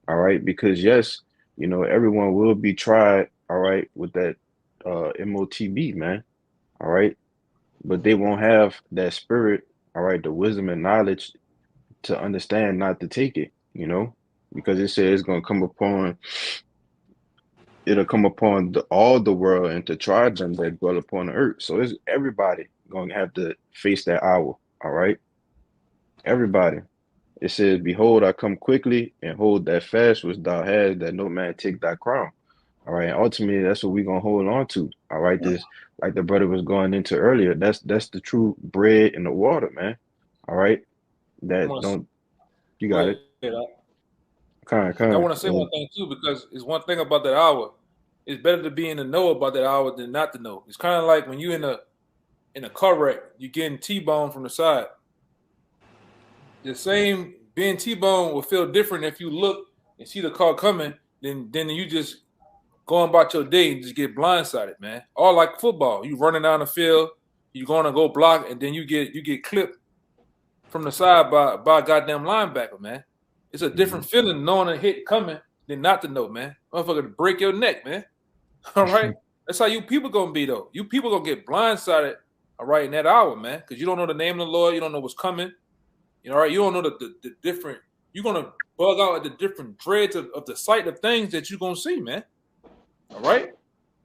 All right. Because yes, you know, everyone will be tried, all right, with that MOTB, man. All right. But they won't have that spirit, all right, the wisdom and knowledge to understand not to take it, you know, because it says it's gonna come upon all the world and to try them that dwell upon the earth. So it's everybody gonna have to face that hour, all right? Everybody. It says, "Behold, I come quickly, and hold that fast which thou hast, that no man take thy crown." All right. Ultimately, that's what we're gonna hold on to. All right. This, like the brother was going into earlier, that's the true bread and the water, man. All right. That don't you got it. I want to say one thing too, because it's one thing about that hour. It's better to be in the know about that hour than not to know. It's kind of like when you in a car wreck, you're getting T-boned from the side. The same being T-boned will feel different if you look and see the car coming than you just going about your day and just get blindsided, man. Or like football, you running down the field, you're gonna go block, and then you get clipped from the side by a goddamn linebacker, man. It's a different feeling knowing a hit coming than not to know, man. Motherfucker to break your neck, man. All right? That's how you people gonna be, though. You people gonna get blindsided, all right, in that hour, man, because you don't know the name of the Lord, you don't know what's coming. You know, right? You don't know the different you're gonna bug out at the different dreads of the sight of things that you're gonna see, man. All right.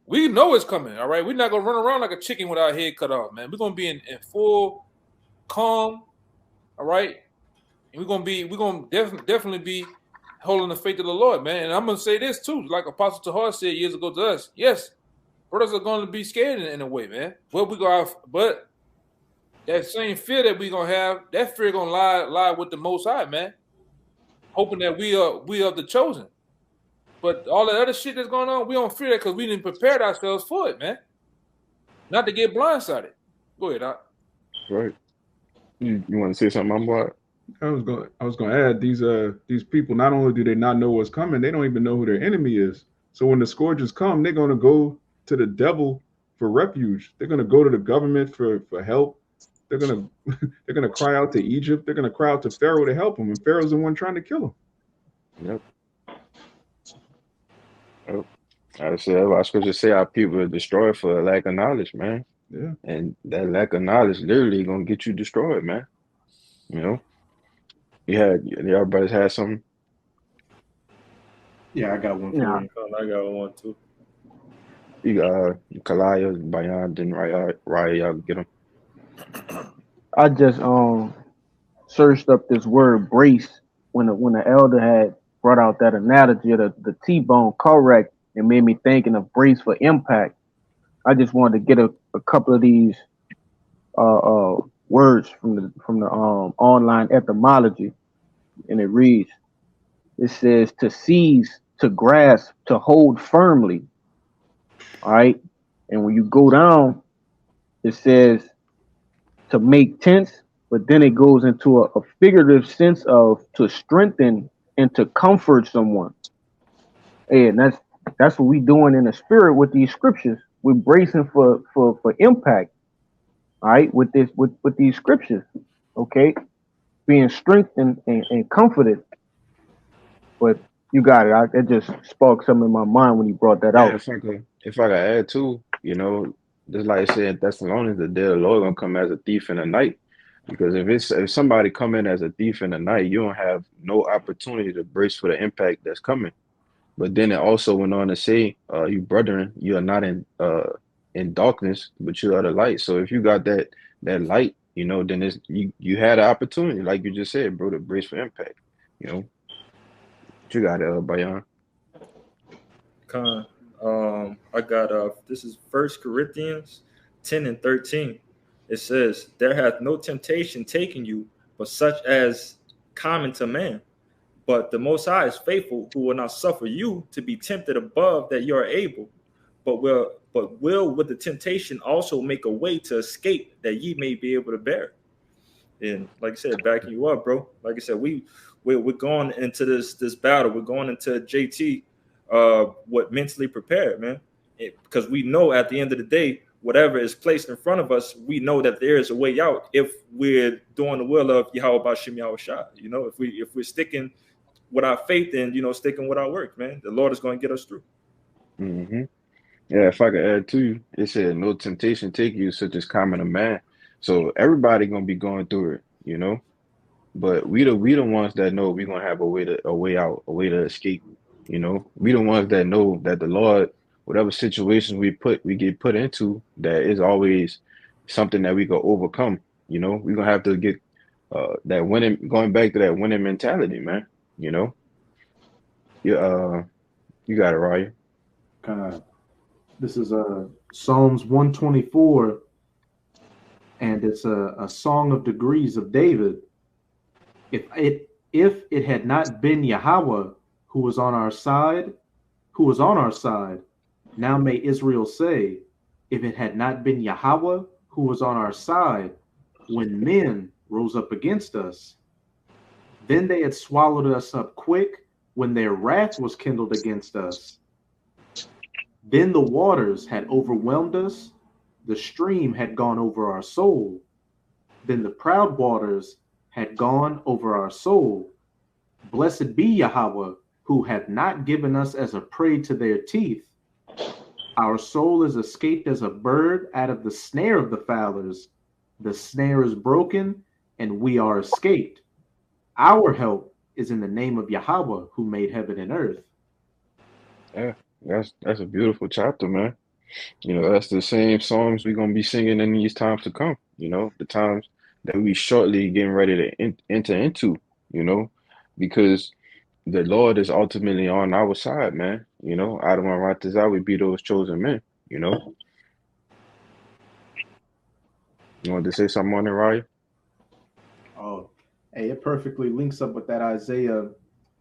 We know it's coming. All right. We're not gonna run around like a chicken with our head cut off, man. We're gonna be in full calm. All right. And we're gonna definitely be holding the faith of the Lord, man. And I'm gonna say this too, like Apostle Tahar said years ago to us. Yes, brothers are gonna be scared in a way, man. But that same fear that we're gonna have, that fear gonna lie with the Most High, man. Hoping that we are the chosen. But all that other shit that's going on, we don't fear that because we didn't prepare ourselves for it, man. Not to get blindsided. Go ahead, Doc. Right. You want to say something, my boy? I was gonna add these people, not only do they not know what's coming, they don't even know who their enemy is. So when the scourges come, they're gonna go to the devil for refuge. They're gonna go to the government for help. They're gonna cry out to Egypt. They're gonna cry out to Pharaoh to help them, and Pharaoh's the one trying to kill them. Yep. Oh, I said, our scriptures say our people are destroyed for a lack of knowledge, man. Yeah. And that lack of knowledge literally gonna get you destroyed, man. You know. Y'all brothers had something? Yeah, I got one for you. I got one too. You got Kalaya, Bayan, then Raya, y'all get them. I just searched up this word brace when the elder had brought out that analogy of the T-bone correct and made me thinking of brace for impact. I just wanted to get a couple of these words from the online etymology, and it reads, it says to seize, to grasp, to hold firmly. All right, and when you go down, it says to make tense, but then it goes into a figurative sense of to strengthen and to comfort someone. And that's what we doing in the spirit with these scriptures. We're bracing for impact. All right, with these scriptures, okay, being strengthened and comforted. But you got it. It just sparked something in my mind when you brought that out. If I could add too, you know, just like I said, Thessalonians, the day of the Lord gonna come as a thief in the night. Because if somebody come in as a thief in the night, you don't have no opportunity to brace for the impact that's coming. But then it also went on to say, you brethren, you are not in darkness, but you are the light. So if you got that light, you know, then you had an opportunity, like you just said, bro, to brace for impact. You know, you got it, Bayan. I got this is 1 Corinthians 10:13. It says, there hath no temptation taken you, but such as common to man. But the Most High is faithful, who will not suffer you to be tempted above that you are able, but will with the temptation also make a way to escape, that ye may be able to bear. And like I said, backing you up, bro. Like I said, we're going into this battle. We're going into JT what mentally prepared, man. Because we know at the end of the day, whatever is placed in front of us, we know that there is a way out if we're doing the will of Yahweh Bashim Yahushua. You know, if we're sticking with our faith and, you know, sticking with our work, man, the Lord is going to get us through. Mm-hmm. Yeah, if I could add to you, it said no temptation take you such as common to man. So everybody gonna be going through it, you know. But we the ones that know we're gonna have a way out, a way to escape. You know, we the ones that know that the Lord, whatever situation we get put into, that is always something that we can overcome. You know, we're gonna have to get that winning, going back to that winning mentality, man. You know, you got it, Ryan. This is Psalms 124, and it's a song of degrees of David. If it had not been Yahweh who was on our side, now may Israel say, if it had not been Yahweh who was on our side, when men rose up against us, then they had swallowed us up quick when their wrath was kindled against us. Then the waters had overwhelmed us, the stream had gone over our soul. Then the proud waters had gone over our soul. Blessed be Yahweh, who hath not given us as a prey to their teeth. Our soul is escaped as a bird out of the snare of the fowlers. The snare is broken, and we are escaped. Our help is in the name of Yahweh who made heaven and earth. Yeah, that's a beautiful chapter, man. You know, that's the same songs we're gonna be singing in these times to come. You know, the times that we shortly getting ready to enter into. You know, because the Lord is ultimately on our side, man. You know, Adam and Ratazah, we be those chosen men. You know, you want to say something on it, Ryan? Oh, hey, it perfectly links up with that Isaiah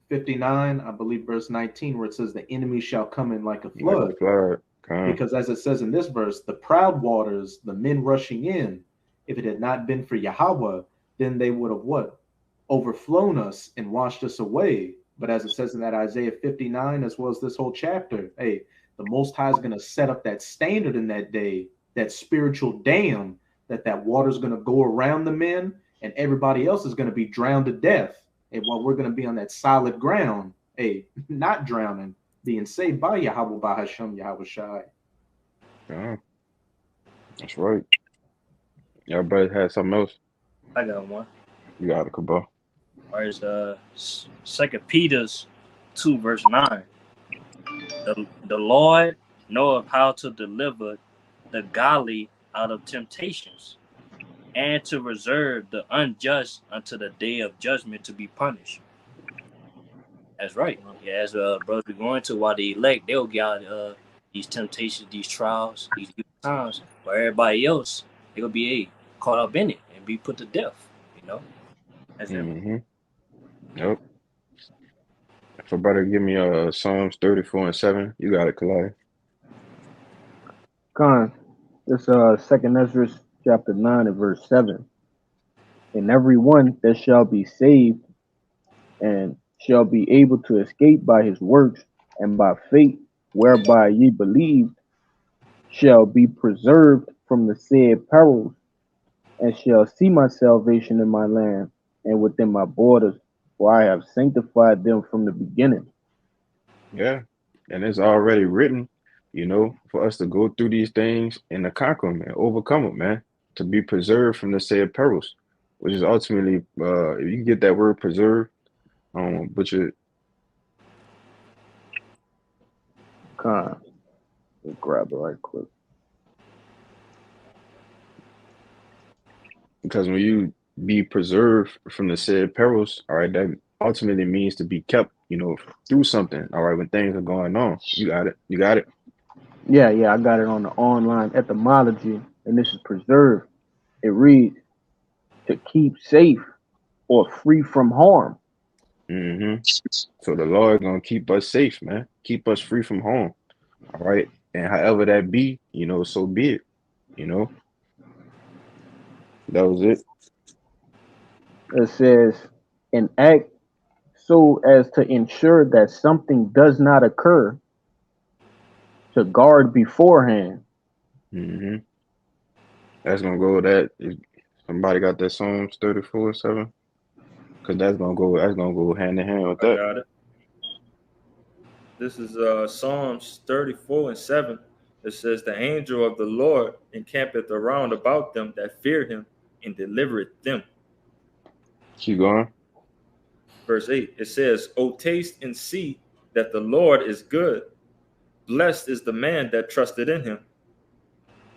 59, I believe, verse 19, where it says, "The enemy shall come in like a Like a flood." flood, kind of. Because as it says in this verse, the proud waters, the men rushing in, if it had not been for Yahweh, then they would have what? Overflown us and washed us away. But as it says in that Isaiah 59, as well as this whole chapter, hey, the Most High is going to set up that standard in that day, that spiritual dam, that water's going to go around the men and everybody else is going to be drowned to death. And while we're going to be on that solid ground, hey, not drowning, being saved by Yahweh, by Hashem, Yahweh Shai. Yeah, that's right. Everybody had something else. I got one. You got it, Kabal. All right, it's 2 Peter's 2, verse 9. The Lord knoweth how to deliver the godly out of temptations, and to reserve the unjust unto the day of judgment to be punished. That's right. Yeah, as brothers be going to, while the elect, they'll get out these temptations, these trials, these good times, where everybody else, they'll be caught up in it and be put to death, you know? That's it. Mm-hmm. Yep. If a brother give me Psalms 34 and 7, you got it, Kalai. Con, this second Ezra chapter 9 and verse 7. And every one that shall be saved and shall be able to escape by his works and by faith whereby ye believed shall be preserved from the said perils, and shall see my salvation in my land and within my borders, for I have sanctified them from the beginning. Yeah. And it's already written, you know, for us to go through these things and to conquer them and overcome them, man, to be preserved from the said perils, which is ultimately, if you get that word preserve, but you Con, let's grab it right quick. because when you be preserved from the said perils, all right, that ultimately means to be kept, you know, through something. All right, when things are going on, you got it. You got it. Yeah, I got it on the online etymology, and this is preserved. It reads to keep safe or free from harm. Mm-hmm. So the Lord gonna keep us safe, man. Keep us free from harm. All right. And however that be, you know, so be it. You know, that was it. It says an act so as to ensure that something does not occur, to guard beforehand. Mm-hmm. That's gonna go with that. If somebody got that Psalms 34:7, because that's gonna go hand in hand with I that. got it. This is Psalms 34 and 7. It says, "The angel of the Lord encampeth around about them that fear him, and delivereth them." Keep going. Verse 8, it says, "O taste and see that the Lord is good. Blessed is the man that trusted in him.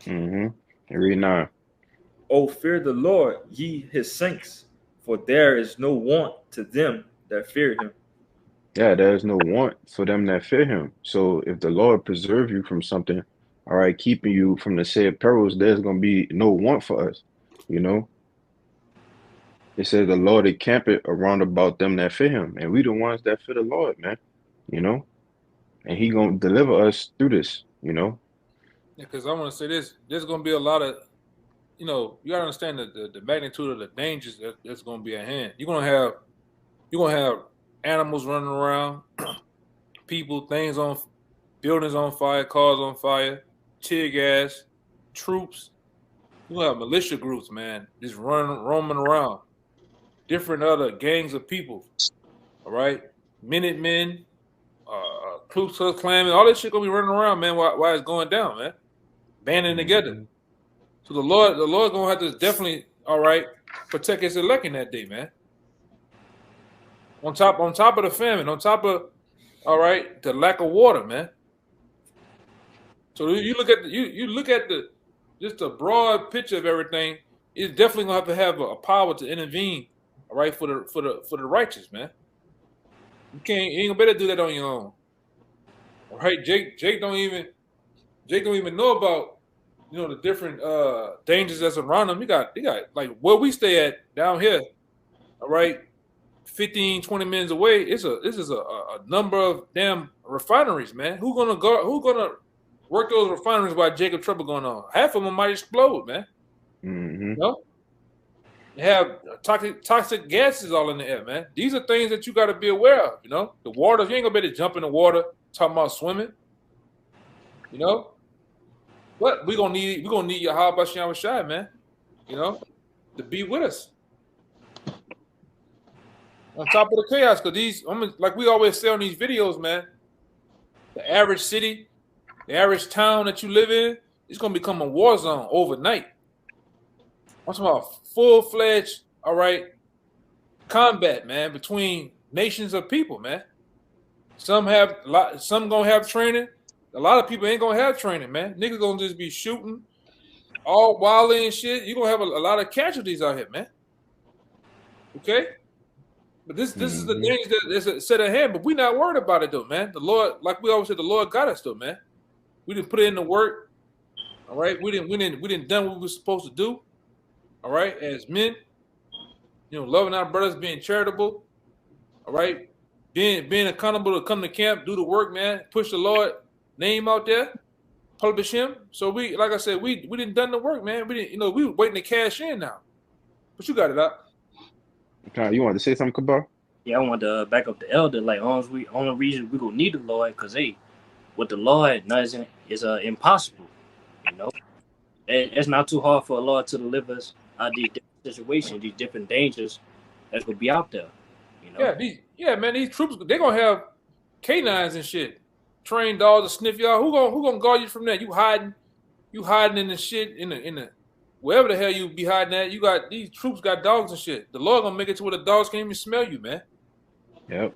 Mm-hmm. And read 9. O fear the Lord, ye his saints, for there is no want to them that fear him." Yeah, there's no want for them that fear him. So if the Lord preserve you from something, all right, keeping you from the said perils, there's gonna be no want for us. You know, it says the Lord encampeth around about them that fear him, and we the ones that fear the Lord, man. You know, and he gonna deliver us through this. You know. Because I want to say this, there's going to be a lot of, you got to understand the magnitude of the dangers that's going to be at hand. You're going to have animals running around, people, things on, buildings on fire, cars on fire, tear gas, troops. You're going to have militia groups, man, just roaming around. Different other gangs of people, all right? Minutemen, Ku Klux Klan, all this shit going to be running around, man, while it's going down, man. Banding together. So the Lord gonna have to definitely, all right, protect his elect in that day, man. On top of the famine, on top of the lack of water, man. So you look at the just a broad picture of everything. It's definitely gonna have a power to intervene, all right, for the righteous, man. You ain't gonna better do that on your own. All right, Jake don't even know about the different dangers that's around them. They got like where we stay at down here, all right, 15, 20 minutes away. This is a number of damn refineries, man. Who gonna work those refineries while Jacob trouble going on? Half of them might explode, man. Mm-hmm. They have toxic gases all in the air, man. These are things that you got to be aware of. The water. You ain't gonna be able to jump in the water. Talking about swimming. But we're gonna need your Yahweh Shem Shai, man. To be with us. On top of the chaos, because like we always say on these videos, man, the average city, the average town that you live in, it's gonna become a war zone overnight. I'm talking about full-fledged, combat, man, between nations of people, man. Some gonna have training. A lot of people ain't gonna have training, man. Niggas gonna just be shooting all wildly and shit. You're gonna have a lot of casualties out here, man. Okay? But this is the danger that's set ahead, but we not worried about it though, man. The Lord, like we always said, the Lord got us though, man. We didn't put in the work. All right. We didn't done what we were supposed to do. All right, as men, loving our brothers, being charitable, all right, being accountable to come to camp, do the work, man, push the Lord name out there, publish him. So we, like I said, we didn't done the work, man. We didn't, we were waiting to cash in now. But you got it up. Okay, you wanted to say something, Kabal? Yeah, I want to back up the elder. Like, only reason we gonna need the Lord, because with the Lord, nothing is impossible. It's not too hard for a Lord to deliver us out of these different situations, these different dangers that's gonna be out there. Man, these troops, they're gonna have canines and shit, trained dogs to sniff y'all. Who gonna guard you from that? You hiding in the shit in the wherever the hell you be hiding at. You got these troops got dogs and shit. The Lord gonna make it to where the dogs can't even smell you, man. Yep.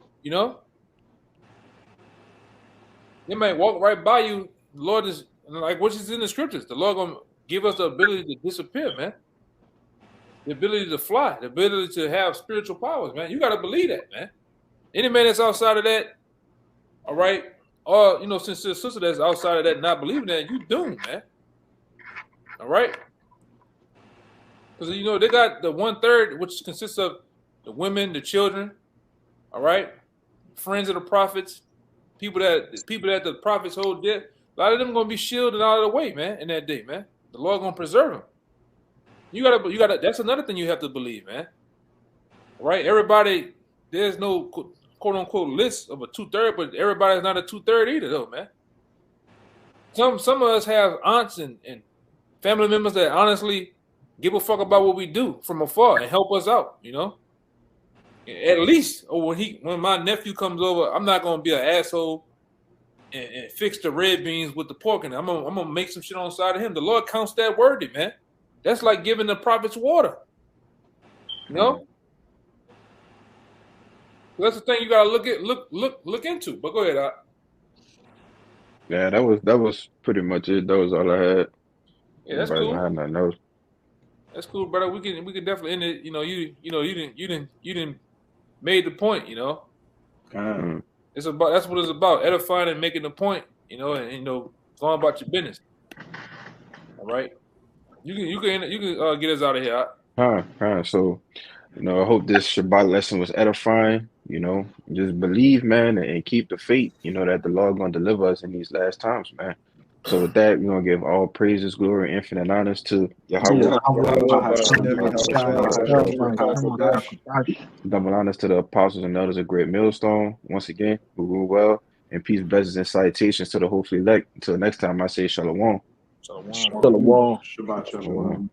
They might walk right by you. The Lord is like what is in the scriptures. The Lord gonna give us the ability to disappear, man. The ability to fly, the ability to have spiritual powers, man. You got to believe that, man. Any man that's outside of that, all right, or since the sister that's outside of that not believing that, you doomed, man. All right, because they got the 1/3, which consists of the women, the children, all right, friends of the prophets, people that the prophets hold dear. A lot of them gonna be shielded out of the way, man, in that day, man. The Lord gonna preserve them. You gotta. That's another thing you have to believe, man. All right, everybody. There's no quote unquote list of a 2/3, but everybody's not a 2/3 either, though, man. Some of us have aunts and family members that honestly give a fuck about what we do from afar and help us out. At least, when my nephew comes over, I'm not gonna be an asshole and fix the red beans with the pork in it. I'm gonna make some shit on the side of him. The Lord counts that worthy, man. That's like giving the prophets water. That's the thing you gotta look into. But go ahead, Doc. Yeah, that was pretty much it. That was all I had. Yeah, that's Everybody cool. don't have nothing else. That's cool, brother. We can definitely end it. You didn't made the point. It's about that's what it's about, edifying and making the point. And going about your business. All right. You can get us out of here. So, I hope this Shabbat lesson was edifying. Just believe, man, and keep the faith. That the Lord gonna deliver us in these last times, man. So with that, we're gonna give all praises, glory, infinite honors to Yahweh. Double honors to the apostles and elders of Great Millstone. Once again, we rule well. And peace, blessings, and salutations to the hopefully elect. Until next time, I say shalom. Shalom. Shabbat shalom.